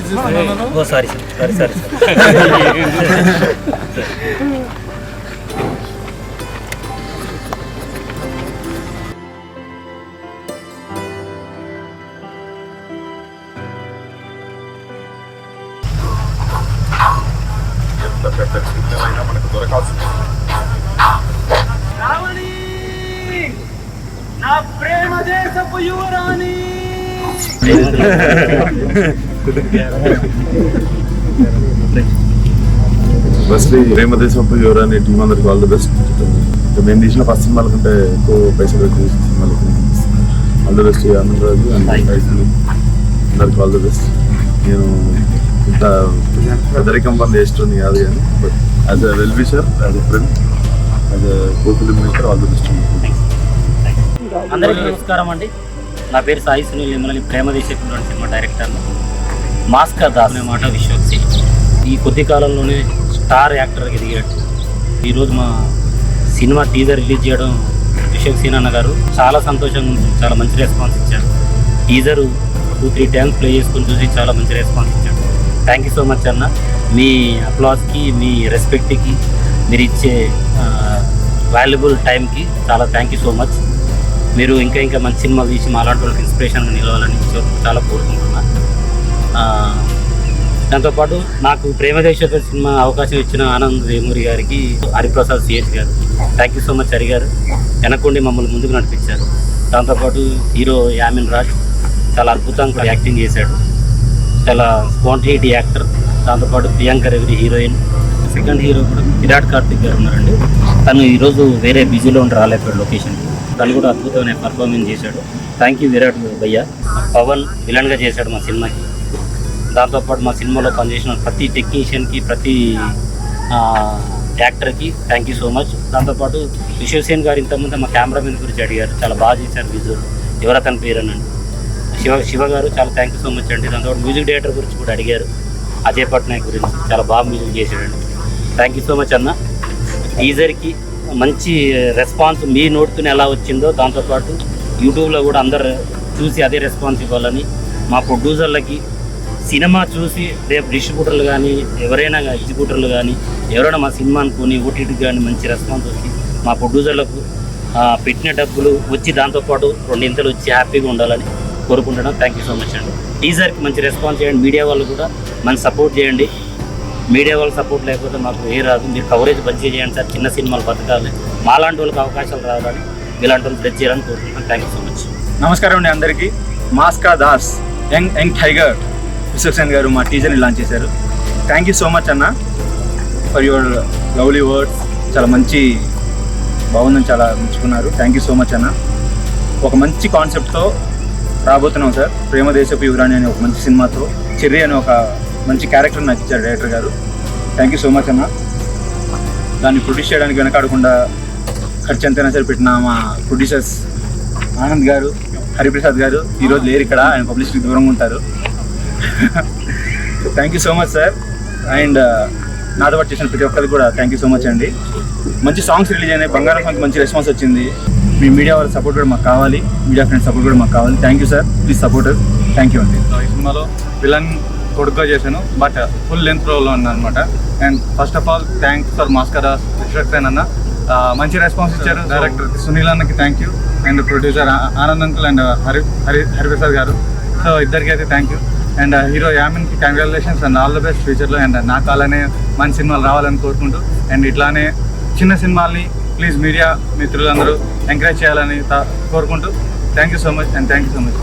ఓ sorry sir. ఎంత పెద్ద చిన్నమైనా మనకు దొరకాల్సింది. నా ప్రేమ దేశపు యువరాణి. ఫస్ట్లీ ప్రేమ దేశపు యువరాణి టీం అందరికి ఆల్ ది బెస్ట్. మేము తీసిన ఫస్ట్ సినిమాల కంటే ఎక్కువ పైసలు ఎక్కువ సినిమాలకి all the best. Anand Raju and అందరికి ఆల్ ది బెస్ట్. నేను ఇంత పెద్దరికం పని చేస్తుంది కాదు కానీ but as a well wisher, as a friend, as a co film maker all the best. అందరికీ నమస్కారం అండి. నా పేరు సాయి సునీల్ నిమ్మలని, ప్రేమదేశపు సినిమా డైరెక్టర్ను. మాస్కా దాస్ అనే మాట విశ్వక్సి ఈ కొద్ది కాలంలోనే స్టార్ యాక్టర్కి ఎదిగాడు. ఈరోజు మా సినిమా టీజర్ రిలీజ్ చేయడం విశ్వక్సేన్ అన్న గారు చాలా సంతోషంగా ఉంది. చాలా మంచి రెస్పాన్స్ ఇచ్చారు. టీజరు 2-3 టైమ్స్ ప్లే చేసుకుని చూసి చాలా మంచి రెస్పాన్స్ ఇచ్చాడు. థ్యాంక్ యూ సో మచ్ అన్న. మీ అప్లాస్కి, మీ రెస్పెక్ట్కి, మీరు ఇచ్చే వాల్యుబుల్ టైంకి చాలా థ్యాంక్ యూ సో మచ్. మీరు ఇంకా మంచి సినిమాలు తీసి మా అలాంటి వాళ్ళకి ఇన్స్పిరేషన్గా నిలవాలని చాలా కోరుకుంటున్నాను. దాంతోపాటు నాకు ప్రేమదేశపు సినిమా అవకాశం ఇచ్చిన ఆనంద్ వేమూరి గారికి, హరిప్రసాద్ సిహెచ్ గారు, thank you so much. Hari గారు వెనక్కుండి మమ్మల్ని ముందుకు నడిపించారు. దాంతోపాటు హీరో యామిన్ రాజ్ చాలా అద్భుతంగా యాక్టింగ్ చేశాడు. చాలా స్పాంటినిటీ యాక్టర్. దాంతోపాటు Priyanka Ravi heroine. Second hero కూడా విరాట్ కార్తిక్ గారు ఉన్నారండి. తను ఈరోజు వేరే బిజీలో ఉండి రాలేకపోయాడు లొకేషన్కి. తను కూడా అద్భుతమైన పర్ఫార్మెన్స్ చేశాడు. థ్యాంక్ యూ విరాట్ భయ్య. పవన్ విలన్గా చేశాడు మా సినిమాకి. దాంతోపాటు మా సినిమాలో పనిచేసిన ప్రతి టెక్నీషియన్కి, ప్రతి యాక్టర్కి థ్యాంక్ యూ సో మచ్. దాంతోపాటు విశ్వసేన్ గారు ఇంతకుముందు మా కెమెరామెన్ గురించి అడిగారు. చాలా బాగా చేశారు విజువల్. ఎవరతని పేరు అనండి. శివ గారు చాలా థ్యాంక్ యూ సో మచ్ అండి. దాంతోపాటు మ్యూజిక్ డైరెక్టర్ గురించి కూడా అడిగారు. అజయ్ పట్నాయక్ గురించి చాలా బాగా మ్యూజిక్ చేశాడండి. థ్యాంక్ యూ సో మచ్ అన్న. టీజర్కి మంచి రెస్పాన్స్ మీ నోటితోనే ఎలా వచ్చిందో, దాంతోపాటు యూట్యూబ్లో కూడా అందరు చూసి అదే రెస్పాన్స్ ఇవ్వాలని, మా ప్రొడ్యూసర్లకి సినిమా చూసి రేపు డిస్ట్రిబ్యూటర్లు కానీ, ఎవరైనా ఎగ్జిక్యూటర్లు కానీ, ఎవరైనా మా సినిమా అనుకుని ఓటీటీకి కానీ మంచి రెస్పాన్స్ వచ్చి మా ప్రొడ్యూసర్లకు పెట్టిన డబ్బులు వచ్చి దాంతోపాటు 2 ఇంతలు వచ్చి హ్యాపీగా ఉండాలని కోరుకుంటున్నాను. థ్యాంక్ యూ సో మచ్ అండి. టీజర్కి మంచి రెస్పాన్స్ చేయండి. మీడియా వాళ్ళు కూడా మంచి సపోర్ట్ చేయండి. మీడియా వాళ్ళ సపోర్ట్ లేకపోతే మాకు రాదు. మీరు కవరేజ్ మంచిగా చేయండి సార్. చిన్న సినిమాలు బతకాలి. మాలాంటి వాళ్ళకి అవకాశాలు రావాలని, ఇలాంటి వాళ్ళు బ్లెస్ చేయాలని కోరుకుంటున్నాను. Thank you so much. నమస్కారం అండి అందరికీ. మాస్కా దాస్ యంగ్ టైగర్ విశ్వక్సేన్ గారు మా టీజర్ని లాంచ్ చేశారు. థ్యాంక్ యూ సో మచ్ అన్న ఫర్ యువర్ లవ్లీ వర్డ్స్. చాలా మంచి బాగుందని చాలా మెచ్చుకున్నారు. థ్యాంక్ యూ సో మచ్ అన్న. ఒక మంచి కాన్సెప్ట్తో రాబోతున్నాం సార్. ప్రేమదేశపు యువరాణి అనే ఒక మంచి సినిమాతో చెర్రీ అనే ఒక మంచి క్యారెక్టర్ నాకు ఇచ్చారు డైరెక్టర్ గారు. థ్యాంక్ యూ సో మచ్ అన్న. దాన్ని ప్రొడ్యూస్ చేయడానికి వెనకాడకుండా ఖర్చు ఎంతైనా సరే పెట్టిన మా ప్రొడ్యూసర్స్ ఆనంద్ గారు, హరిప్రసాద్ గారు ఈరోజు లేరు ఇక్కడ. ఆయన పబ్లిసిటీకి దూరంగా ఉంటారు. Thank you so much sir. And నాతో పాటు చేసిన ప్రతి ఒక్కరికి కూడా థ్యాంక్ యూ సో మచ్ అండి. మంచి సాంగ్స్ రిలీజ్ అయినాయి. బంగారం సాంగ్కి మంచి రెస్పాన్స్ వచ్చింది. మీ మీడియా వాళ్ళ సపోర్ట్ కూడా మాకు కావాలి. మీడియా ఫ్రెండ్స్ సపోర్ట్ కూడా మాకు కావాలి. Thank you sir. Please support. Thank you అండి. ఈ సినిమాలో విలన్ కొడుకుగా చేశాను, బట్ ఫుల్ లెంత్ రోల్లో ఉన్నాను అనమాట. And first of all thanks for మాస్కా దాస్ విశ్వక్సేన్ అన్న. మంచి రెస్పాన్స్ ఇచ్చారు. డైరెక్టర్ సునీల్ అన్నకి thank you. And producer Anand uncle and Hariprasad garu. So ఇద్దరికి అయితే థ్యాంక్ యూ. అండ్ హీరో యామిన్కి congratulations and all the best ఫ్యూచర్లో. అండ్ నాకు అలానే మంచి సినిమాలు రావాలని కోరుకుంటూ, అండ్ ఇట్లానే చిన్న సినిమాల్ని ప్లీజ్ మీడియా మిత్రులందరూ ఎంకరేజ్ చేయాలని కోరుకుంటూ thank you so much and thank you so much.